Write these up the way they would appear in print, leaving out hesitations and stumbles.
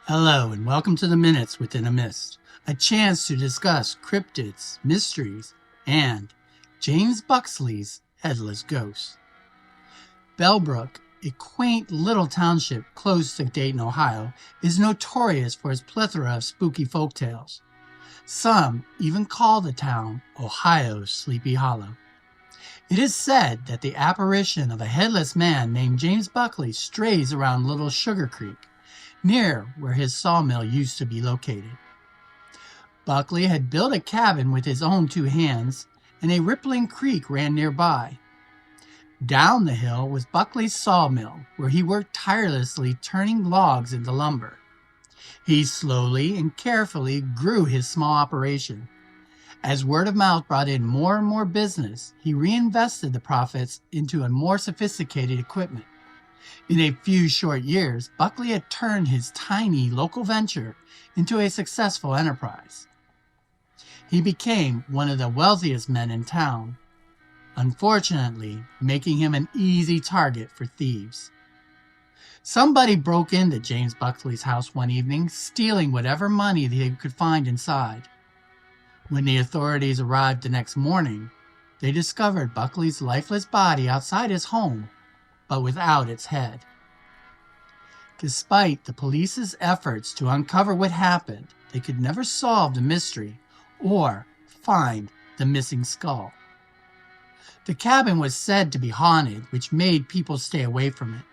Hello and welcome to the Minutes Within a Mist, a chance to discuss cryptids, mysteries, and James Buckley's Headless Ghost. Bellbrook, a quaint little township close to Dayton, Ohio, is notorious for its plethora of spooky folktales. Some even call the town Ohio's Sleepy Hollow. It is said that the apparition of a headless man named James Buckley strays around Little Sugar Creek, near where his sawmill used to be located. Buckley had built a cabin with his own two hands, and a rippling creek ran nearby. Down the hill was Buckley's sawmill, where he worked tirelessly turning logs into lumber. He slowly and carefully grew his small operation. As word of mouth brought in more and more business, he reinvested the profits into a more sophisticated equipment. In a few short years, Buckley had turned his tiny local venture into a successful enterprise. He became one of the wealthiest men in town, unfortunately making him an easy target for thieves. Somebody broke into James Buckley's house one evening, stealing whatever money they could find inside. When the authorities arrived the next morning, they discovered Buckley's lifeless body outside his home, but without its head. Despite the police's efforts to uncover what happened, they could never solve the mystery or find the missing skull. The cabin was said to be haunted, which made people stay away from it.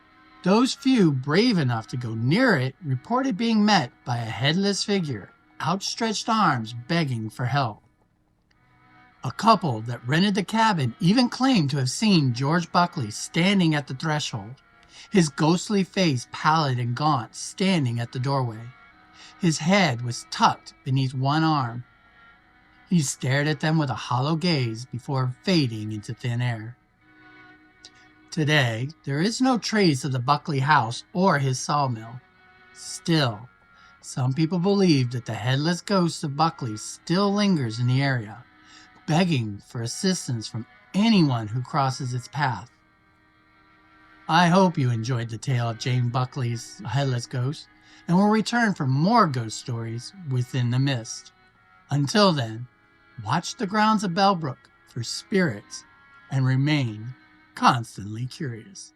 Those few brave enough to go near it reported being met by a headless figure, outstretched arms begging for help. A couple that rented the cabin even claimed to have seen George Buckley standing at the threshold, his ghostly face pallid and gaunt, standing at the doorway. His head was tucked beneath one arm. He stared at them with a hollow gaze before fading into thin air. Today, there is no trace of the Buckley house or his sawmill. Still, some people believe that the headless ghost of Buckley still lingers in the area, begging for assistance from anyone who crosses its path. I hope you enjoyed the tale of James Buckley's Headless Ghost and will return for more ghost stories within the mist. Until then, watch the grounds of Bellbrook for spirits and remain constantly curious.